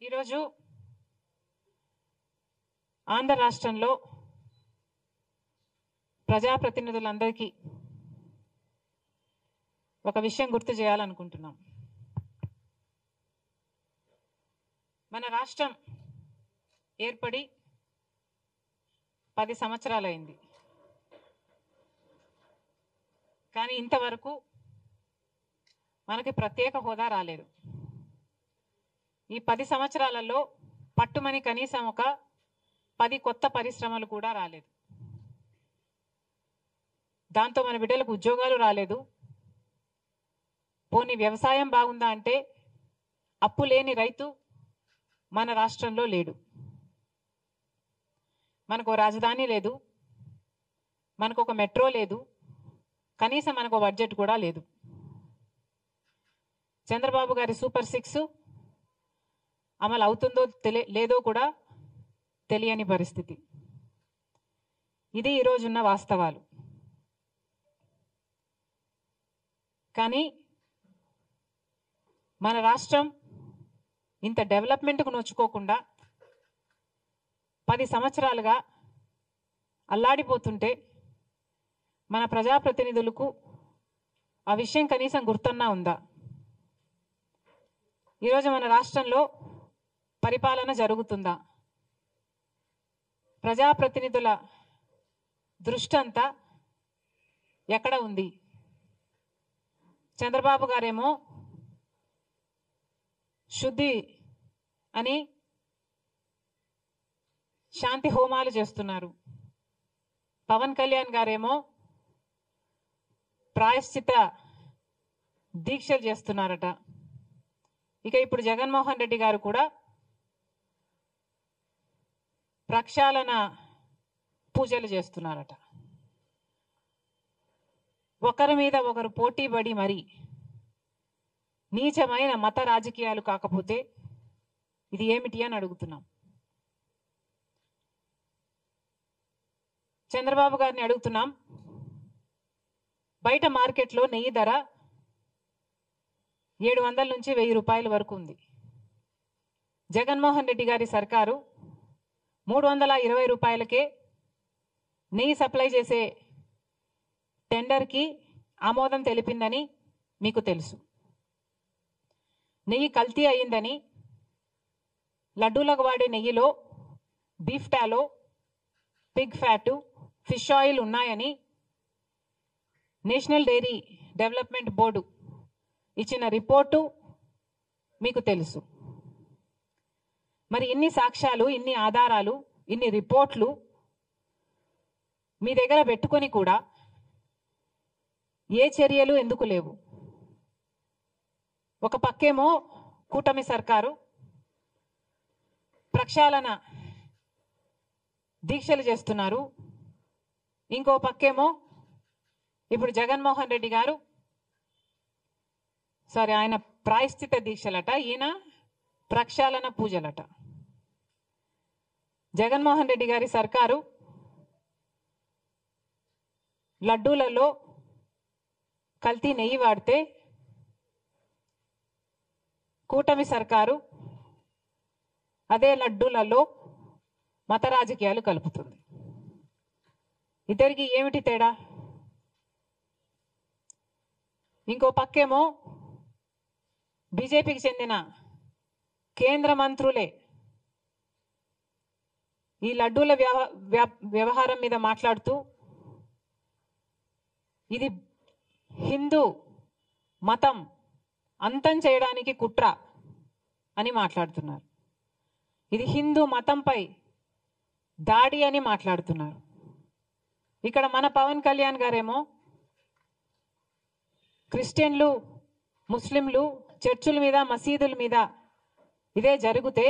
ఈరోజు ఆంధ్ర రాష్ట్రంలో ప్రజాప్రతినిధులందరికీ ఒక విషయం గుర్తు చేయాలనుకుంటున్నాం. మన రాష్ట్రం ఏర్పడి 10 సంవత్సరాలైంది. కానీ ఇంతవరకు మనకి ప్రత్యేక హోదా రాలేదు. ఈ 10 సంవత్సరాలలో పట్టుమని కనీసం ఒక 10 కొత్త పరిశ్రమలు కూడా రాలేదు. దాంతో మన బిడ్డలకు ఉద్యోగాలు రాలేదు. పోనీ వ్యవసాయం బాగుందా అంటే అప్పు లేని రైతు మన రాష్ట్రంలో లేడు. మనకు రాజధాని లేదు, మనకు ఒక మెట్రో లేదు, కనీసం మనకు బడ్జెట్ కూడా లేదు. చంద్రబాబు గారి సూపర్ 6 అమలు అవుతుందో లేదో కూడా తెలియని పరిస్థితి. ఇది ఈరోజున్న వాస్తవాలు. కానీ మన రాష్ట్రం ఇంత డెవలప్మెంట్కు నోచుకోకుండా 10 సంవత్సరాలుగా అల్లాడిపోతుంటే మన ప్రజాప్రతినిధులకు ఆ విషయం కనీసం గుర్తన్నా ఉందా? ఈరోజు మన రాష్ట్రంలో పరిపాలన జరుగుతుందా? ప్రజాప్రతినిధుల దృష్టి అంతా ఎక్కడ ఉంది? చంద్రబాబు గారేమో శుద్ధి అని శాంతి హోమాలు చేస్తున్నారు. పవన్ కళ్యాణ్ గారేమో ప్రాయశ్చిత దీక్షలు చేస్తున్నారట. ఇక ఇప్పుడు జగన్మోహన్ రెడ్డి గారు కూడా ప్రక్షాళన పూజలు చేస్తున్నారట. ఒకరి మీద ఒకరు పోటీ పడి మరి నీచమైన మత రాజకీయాలు కాకపోతే ఇది ఏమిటి అని అడుగుతున్నాం. చంద్రబాబు గారిని అడుగుతున్నాం. బయట మార్కెట్లో నెయ్యి ధర 700 నుంచి 1000 రూపాయల వరకు ఉంది. జగన్మోహన్ రెడ్డి గారి సర్కారు 320 రూపాయలకే నెయ్యి సప్లై చేసే టెండర్కి ఆమోదం తెలిపిందని మీకు తెలుసు. నెయ్యి కల్తీ అయిందని, లడ్డూలకు వాడే నెయ్యిలో beef టాలో, Pig fat, fish oil ఉన్నాయని నేషనల్ డైరీ డెవలప్మెంట్ బోర్డు ఇచ్చిన రిపోర్టు మీకు తెలుసు. మరి ఇన్ని సాక్ష్యాలు, ఇన్ని ఆధారాలు, ఇన్ని రిపోర్ట్లు మీ దగ్గర పెట్టుకొని కూడా ఏ చర్యలు ఎందుకు లేవు? ఒక పక్కేమో కూటమి సర్కారు ప్రక్షాళన దీక్షలు చేస్తున్నారు, ఇంకో పక్కేమో ఇప్పుడు జగన్మోహన్ రెడ్డి గారు ఆయన ప్రాయశ్చిత దీక్షలట, ఈయన ప్రక్షాళన పూజలట. జగన్మోహన్ రెడ్డి గారి సర్కారు లడ్డూలలో కల్తీ నెయ్యి వాడితే కూటమి సర్కారు అదే లడ్డూలలో మత రాజకీయాలు కలుపుతుంది. ఇద్దరికి ఏమిటి తేడా? ఇంకో పక్కేమో బీజేపీకి చెందిన కేంద్ర మంత్రులే ఈ లడ్డూల వ్యవహారం మీద మాట్లాడుతూ ఇది హిందూ మతం అంతం చేయడానికి కుట్ర అని మాట్లాడుతున్నారు. ఇది హిందూ మతంపై దాడి అని మాట్లాడుతున్నారు. ఇక్కడ మన పవన్ కళ్యాణ్ గారేమో క్రిస్టియన్లు, ముస్లింలు చర్చుల మీద, మసీదుల మీద ఇదే జరిగితే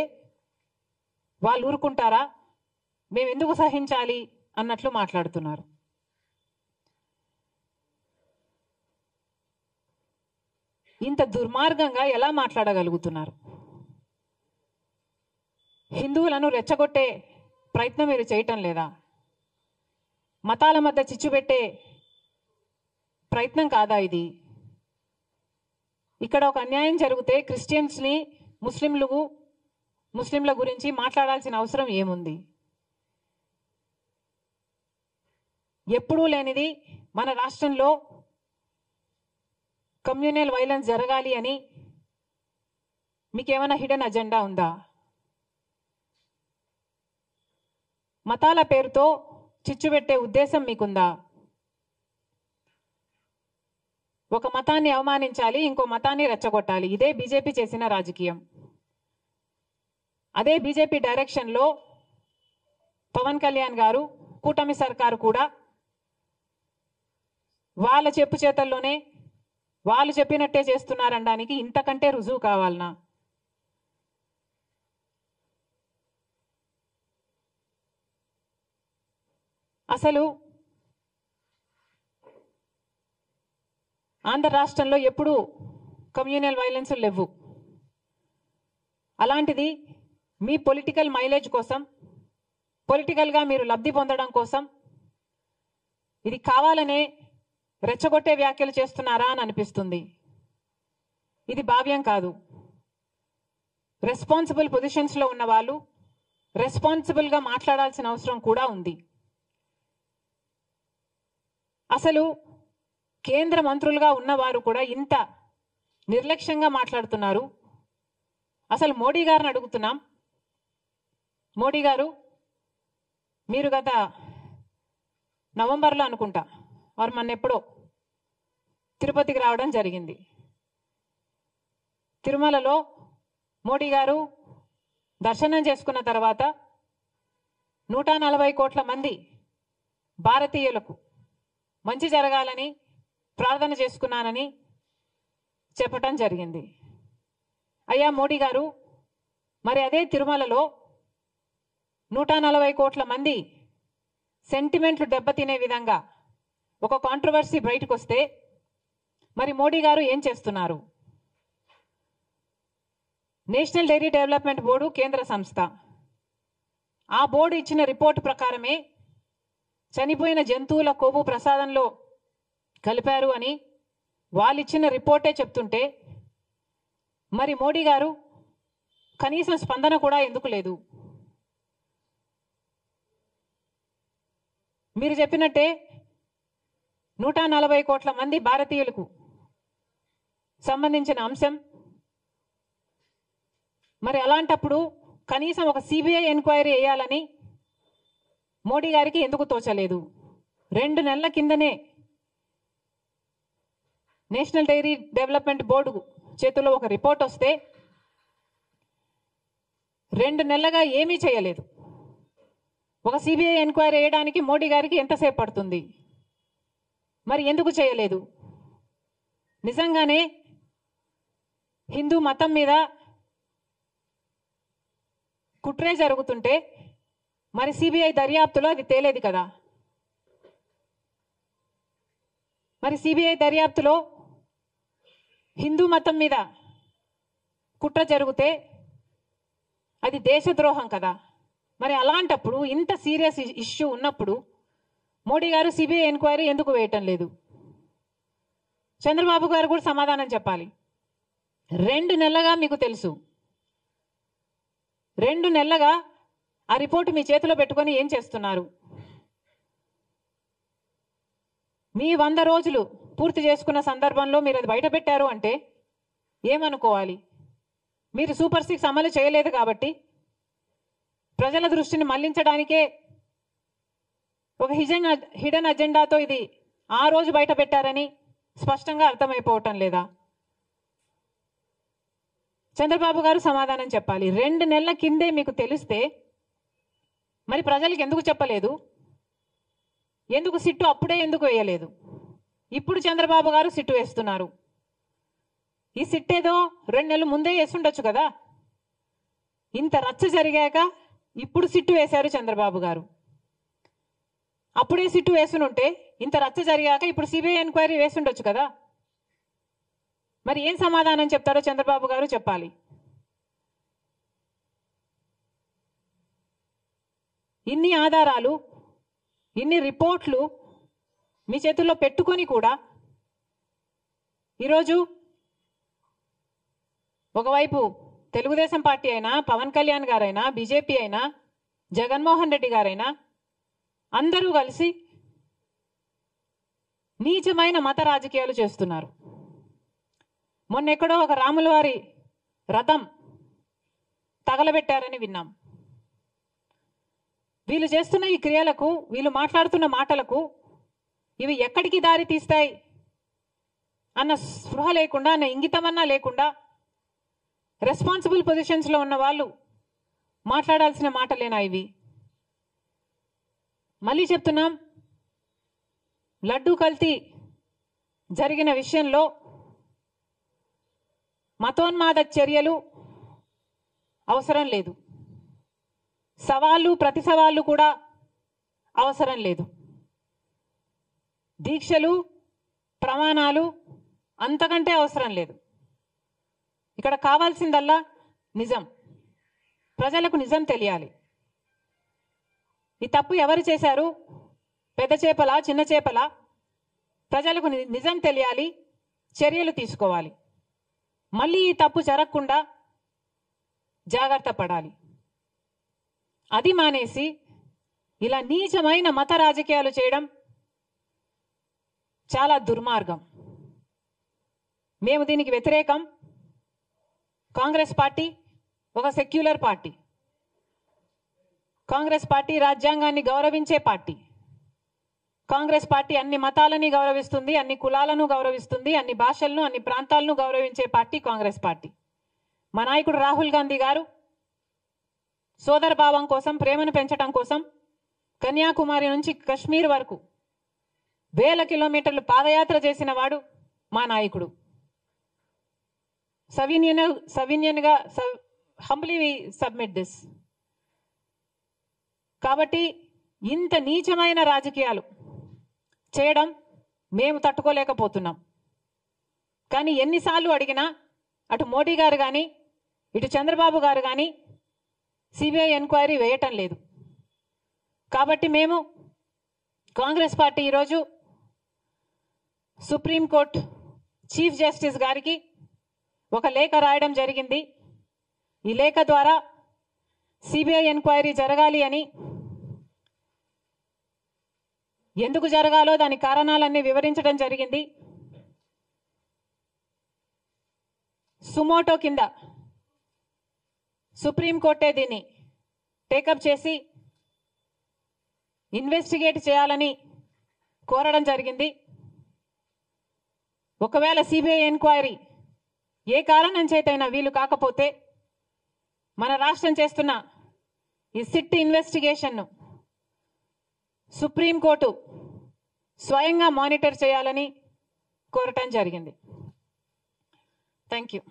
వాళ్ళు ఊరుకుంటారా? మేము ఎందుకు సహించాలి అన్నట్లు మాట్లాడుతున్నారు. ఇంత దుర్మార్గంగా ఎలా మాట్లాడగలుగుతున్నారు? హిందువులను రెచ్చగొట్టే ప్రయత్నం మీరు చేయటం లేదా? మతాల మధ్య చిచ్చు పెట్టే ప్రయత్నం కాదా ఇది? ఇక్కడ ఒక అన్యాయం జరిగితే క్రిస్టియన్స్ ని ముస్లింలు ముస్లింల గురించి మాట్లాడాల్సిన అవసరం ఏముంది? ఎప్పుడూ లేనిది మన రాష్ట్రంలో కమ్యూనల్ వైలెన్స్ జరగాలి అని మీకేమైనా హిడెన్ అజెండా ఉందా? మతాల పేరుతో చిచ్చుపెట్టే ఉద్దేశం మీకుందా? ఒక మతాన్ని అవమానించాలి, ఇంకో మతాన్ని రెచ్చగొట్టాలి. ఇదే బీజేపీ చేసిన రాజకీయం. అదే బీజేపీ డైరెక్షన్లో పవన్ కళ్యాణ్ గారు, కూటమి సర్కారు కూడా వాళ్ళ చెప్పు చేతల్లోనే వాళ్ళు చెప్పినట్టే చేస్తున్నారనడానికి ఇంతకంటే రుజువు కావాలనా? అసలు ఆంధ్ర రాష్ట్రంలో ఎప్పుడూ కమ్యూనల్ వైలెన్స్ లేవు. అలాంటిది మీ పొలిటికల్ మైలేజ్ కోసం, పొలిటికల్గా మీరు లబ్ధి పొందడం కోసం ఇది కావాలనే రెచ్చగొట్టే వ్యాఖ్యలు చేస్తున్నారా అని అనిపిస్తుంది. ఇది భావ్యం కాదు. రెస్పాన్సిబుల్ పొజిషన్స్లో ఉన్న వాళ్ళు రెస్పాన్సిబుల్గా మాట్లాడాల్సిన అవసరం కూడా ఉంది. అసలు కేంద్ర మంత్రులుగా ఉన్నవారు కూడా ఇంత నిర్లక్ష్యంగా మాట్లాడుతున్నారు. అసలు మోడీ గారిని అడుగుతున్నాం, మోడీ గారు మీరు గత నవంబర్లో అనుకుంటా వారు మొన్నెప్పుడో తిరుపతికి రావడం జరిగింది. తిరుమలలో మోడీ గారు దర్శనం చేసుకున్న తర్వాత 140 కోట్ల మంది భారతీయులకు మంచి జరగాలని ప్రార్థన చేసుకున్నానని చెప్పటం జరిగింది. అయ్యా మోడీ గారు, మరి అదే తిరుమలలో 140 కోట్ల మంది సెంటిమెంట్లు దెబ్బతినే విధంగా ఒక కాంట్రవర్సీ బయటకు వస్తే మరి మోడీ గారు ఏం చేస్తున్నారు? నేషనల్ డైరీ డెవలప్మెంట్ బోర్డు కేంద్ర సంస్థ. ఆ బోర్డు ఇచ్చిన రిపోర్టు ప్రకారమే చనిపోయిన జంతువుల కొవ్వు ప్రసాదంలో కలిపారు అని వాళ్ళు ఇచ్చిన రిపోర్టే చెప్తుంటే మరి మోడీ గారు కనీసం స్పందన కూడా ఎందుకు లేదు? మీరు చెప్పినట్టే 140 కోట్ల మంది భారతీయులకు సంబంధించిన అంశం. మరి అలాంటప్పుడు కనీసం ఒక సిబిఐ ఎంక్వైరీ వేయాలని మోడీ గారికి ఎందుకు తోచలేదు? 2 నెలల కిందనే నేషనల్ డైరీ డెవలప్మెంట్ బోర్డు చేతుల్లో ఒక రిపోర్ట్ వస్తే 2 నెలలుగా ఏమీ చేయలేదు. ఒక సిబిఐ ఎంక్వైరీ వేయడానికి మోడీ గారికి ఎంతసేపు పడుతుంది? మరి ఎందుకు చేయలేదు? నిజంగానే హిందూ మతం మీద కుట్రే జరుగుతుంటే మరి సిబిఐ దర్యాప్తులో అది తేలేది కదా? మరి సిబిఐ దర్యాప్తులో హిందూ మతం మీద కుట్ర జరిగితే అది దేశద్రోహం కదా? మరి అలాంటప్పుడు ఇంత సీరియస్ ఇష్యూ ఉన్నప్పుడు మోడీ గారు సిబిఐ ఎంక్వైరీ ఎందుకు వేయటం లేదు? చంద్రబాబు గారు కూడా సమాధానం చెప్పాలి. 2 నెలలుగా మీకు తెలుసు, 2 నెలలుగా ఆ రిపోర్టు మీ చేతిలో పెట్టుకొని ఏం చేస్తున్నారు? మీ 100 రోజులు పూర్తి చేసుకున్న సందర్భంలో మీరు అది బయట పెట్టారు అంటే ఏమనుకోవాలి? మీరు సూపర్ 6 అమలు చేయలేదు కాబట్టి ప్రజల దృష్టిని మళ్లించడానికే ఒక హిడెన్ అజెండాతో ఇది ఆ రోజు బయట పెట్టారని స్పష్టంగా అర్థమైపోవటం లేదా? చంద్రబాబు గారు సమాధానం చెప్పాలి. 2 నెలల కిందే మీకు తెలిస్తే మరి ప్రజలకు ఎందుకు చెప్పలేదు? ఎందుకు సిట్టు అప్పుడే ఎందుకు వేయలేదు? ఇప్పుడు చంద్రబాబు గారు సిట్టు వేస్తున్నారు. ఈ సిట్టేదో 2 నెలలు ముందే వేస్తుండొచ్చు కదా? ఇంత రచ్చ జరిగాక ఇప్పుడు సిట్టు వేశారు చంద్రబాబు గారు. అప్పుడే సిట్టు వేసునుంటే ఇంత రచ్చ జరిగాక ఇప్పుడు సిబిఐ ఎంక్వైరీ వేస్తుండొచ్చు కదా? మరి ఏం సమాధానం చెప్తారో చంద్రబాబు గారు చెప్పాలి. ఇన్ని ఆధారాలు, ఇన్ని రిపోర్ట్లు మీ చేతుల్లో పెట్టుకొని కూడా ఈరోజు ఒకవైపు తెలుగుదేశం పార్టీ అయినా, పవన్ కళ్యాణ్ గారైనా, బీజేపీ అయినా, జగన్మోహన్ రెడ్డి గారైనా అందరూ కలిసి నీచమైన మత రాజకీయాలు చేస్తున్నారు. మొన్నెక్కడో ఒక రాముల వారి రథం తగలబెట్టారని విన్నాం. వీళ్ళు చేస్తున్న ఈ క్రియలకు, వీళ్ళు మాట్లాడుతున్న మాటలకు ఇవి ఎక్కడికి దారి తీస్తాయి అన్న స్పృహ లేకుండా, అన్న ఇంగితమన్నా లేకుండా రెస్పాన్సిబుల్ పొజిషన్స్లో ఉన్న వాళ్ళు మాట్లాడాల్సిన మాటలేనా ఇవి? మళ్ళీ చెప్తున్నాం, లడ్డూ కల్తీ జరిగిన విషయంలో మతోన్మాద చర్యలు అవసరం లేదు, సవాళ్ళు ప్రతి సవాళ్ళు కూడా అవసరం లేదు. దీక్షలు, ప్రమాణాలు అంతకంటే అవసరం లేదు. ఇక్కడ కావాల్సిందల్లా నిజం. ప్రజలకు నిజం తెలియాలి. ఈ తప్పు ఎవరు చేశారు, పెద్ద చేపలా చిన్న చేపలా, ప్రజలకు నిజం తెలియాలి, చర్యలు తీసుకోవాలి. మళ్ళీ ఈ తప్పు జరగకుండా జాగ్రత్త పడాలి. అది మానేసి ఇలా నీచమైన మత రాజకీయాలు చేయడం చాలా దుర్మార్గం. మేము దీనికి వ్యతిరేకం. కాంగ్రెస్ పార్టీ ఒక సెక్యులర్ పార్టీ. కాంగ్రెస్ పార్టీ రాజ్యాంగాన్ని గౌరవించే పార్టీ. కాంగ్రెస్ పార్టీ అన్ని మతాలని గౌరవిస్తుంది, అన్ని కులాలను గౌరవిస్తుంది, అన్ని భాషలను, అన్ని ప్రాంతాలను గౌరవించే పార్టీ కాంగ్రెస్ పార్టీ. మా నాయకుడు రాహుల్ గాంధీ గారు సోదర భావం కోసం, ప్రేమను పెంచడం కోసం కన్యాకుమారి నుంచి కశ్మీర్ వరకు వేల కిలోమీటర్లు పాదయాత్ర చేసిన వాడు మా నాయకుడు. సవినయంగా హంబ్లీ వి సబ్మిట్ దిస్. కాబట్టి ఇంత నీచమైన రాజకీయాలు చేయడం మేము తట్టుకోలేకపోతున్నాం. కానీ ఎన్నిసార్లు అడిగినా అటు మోడీ గారు కానీ, ఇటు చంద్రబాబు గారు కానీ సిబిఐ ఎంక్వైరీ వేయటం లేదు. కాబట్టి మేము కాంగ్రెస్ పార్టీ ఈరోజు సుప్రీంకోర్టు చీఫ్ జస్టిస్ గారికి ఒక లేఖ రాయడం జరిగింది. ఈ లేఖ ద్వారా సిబిఐ ఎంక్వైరీ జరగాలి అని, ఎందుకు జరగాలో దాని కారణాలన్నీ వివరించడం జరిగింది. సుమోటో కింద సుప్రీంకోర్టే దీన్ని టేకప్ చేసి ఇన్వెస్టిగేట్ చేయాలని కోరడం జరిగింది. ఒకవేళ సిబిఐ ఎంక్వైరీ ఏ కారణం చేతైనా వీలు కాకపోతే మన రాష్ట్రం చేస్తున్న ఈ సిట్ ఇన్వెస్టిగేషన్ను సుప్రీంకోర్టు స్వయంగా మానిటర్ చేయాలని కోరటం జరిగింది. Thank you.